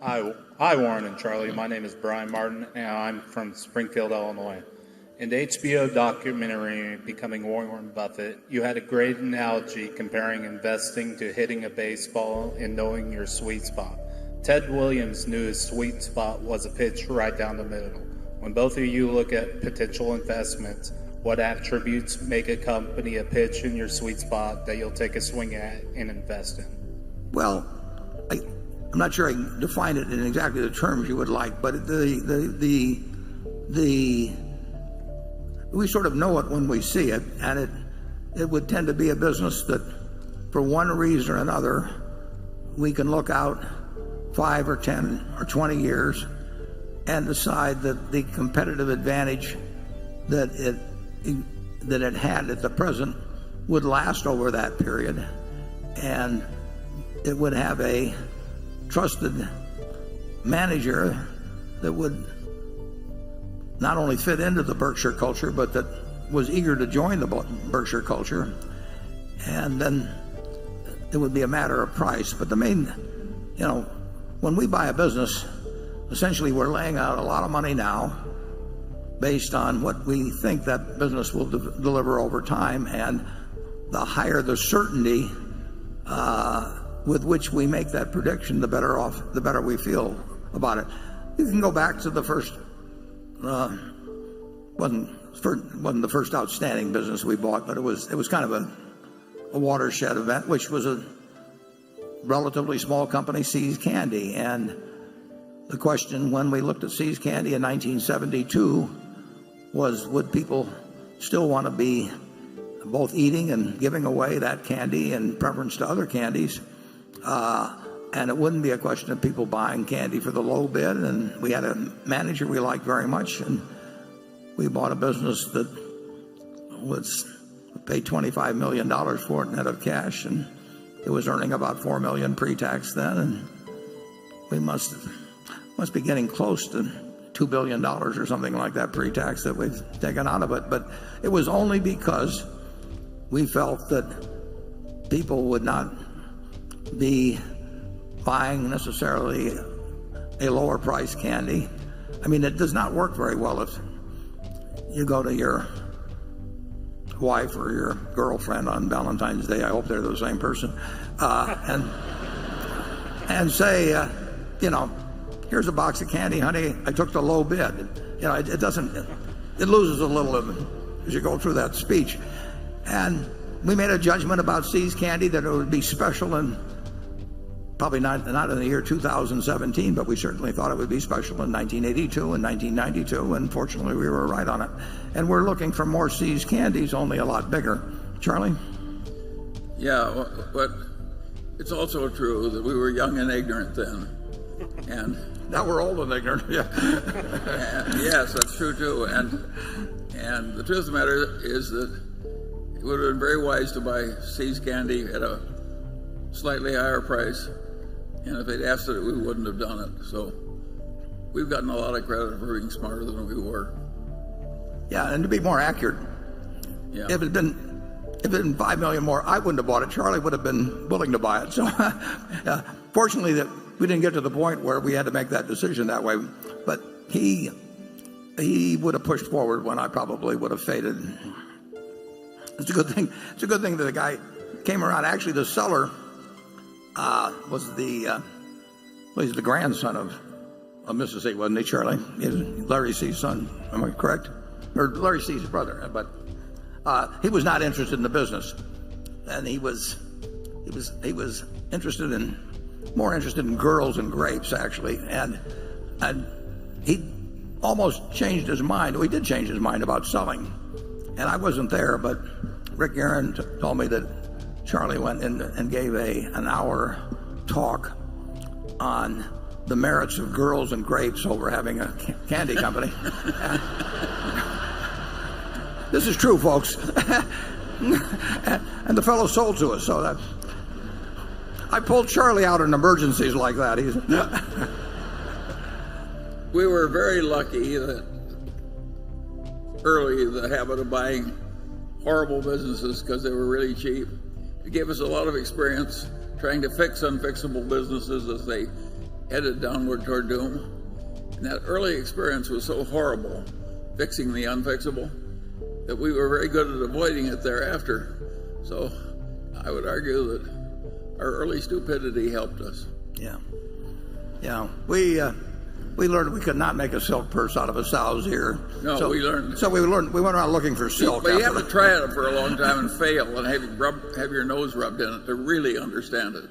Hi, Warren and Charlie. My name is Brian Martin, and I'm from Springfield, Illinois. In the HBO documentary Becoming Warren Buffett, you had a great analogy comparing investing to hitting a baseball and knowing your sweet spot. Ted Williams knew his sweet spot was a pitch right down the middle. When both of you look at potential investments, what attributes make a company a pitch in your sweet spot that you'll take a swing at and invest in? Well, I'm not sure I can define it in exactly the terms you would like, but we sort of know it when we see it, and it would tend to be a business that, for one reason or another, we can look out 5 or 10 or 20 years and decide that the competitive advantage that it had at the present would last over that period, and it would have a trusted manager that would not only fit into the Berkshire culture, but that was eager to join the Berkshire culture. And then it would be a matter of price. But the main, when we buy a business, essentially we're laying out a lot of money now based on what we think that business will deliver over time. And the higher the certainty with which we make that prediction, the better we feel about it. You can go back to the first, wasn't the first outstanding business we bought, but it was kind of a watershed event, which was a relatively small company, See's Candy. And the question when we looked at See's Candy in 1972 was, would people still want to be both eating and giving away that candy in preference to other candies? And it wouldn't be a question of people buying candy for the low bid. And we had a manager we liked very much, and we bought a business that was paid $25 million for it net of cash, and it was earning about $4 million pre-tax then, and we must be getting close to $2 billion or something like that pre-tax that we've taken out of it. But it was only because we felt that people would not be buying necessarily a lower price candy. I mean, it does not work very well if you go to your wife or your girlfriend on Valentine's Day, I hope they're the same person, and say, here's a box of candy, honey, I took the low bid. It loses a little of it as you go through that speech. And we made a judgment about See's Candy that it would be special, and probably not in the year 2017, but we certainly thought it would be special in 1982 and 1992, and fortunately we were right on it. And we're looking for more See's Candies, only a lot bigger. Charlie? Yeah, but it's also true that we were young and ignorant then. And now we're old and ignorant, yeah. Yes, that's true too. And the truth of the matter is that it would have been very wise to buy See's Candy at a slightly higher price. And if they'd asked it, we wouldn't have done it. So we've gotten a lot of credit for being smarter than we were. Yeah, and to be more accurate, if it had been $5 million more, I wouldn't have bought it. Charlie would have been willing to buy it. So fortunately, that we didn't get to the point where we had to make that decision that way. But he would have pushed forward when I probably would have faded. It's a good thing. It's a good thing that the guy came around. Actually, the seller was he's the grandson of Mrs. C, wasn't he, Charlie? He was Larry C's son. Am I correct? Or Larry C's brother. But he was not interested in the business, and he was more interested in girls and grapes, actually. And he almost changed his mind. He did change his mind about selling, and I wasn't there, but Rick Aaron told me that Charlie went in and gave an hour talk on the merits of girls and grapes over having a candy company. This is true, folks. And the fellow sold to us, so I pulled Charlie out in emergencies like that. We were very lucky that early the habit of buying horrible businesses because they were really cheap. It gave us a lot of experience trying to fix unfixable businesses as they headed downward toward doom. And that early experience was so horrible, fixing the unfixable, that we were very good at avoiding it thereafter. So I would argue that our early stupidity helped us. Yeah. Yeah. We learned we could not make a silk purse out of a sow's ear. No, so, we learned. So we went around looking for silk. But you have to try it for a long time and fail and have your nose rubbed in it to really understand it.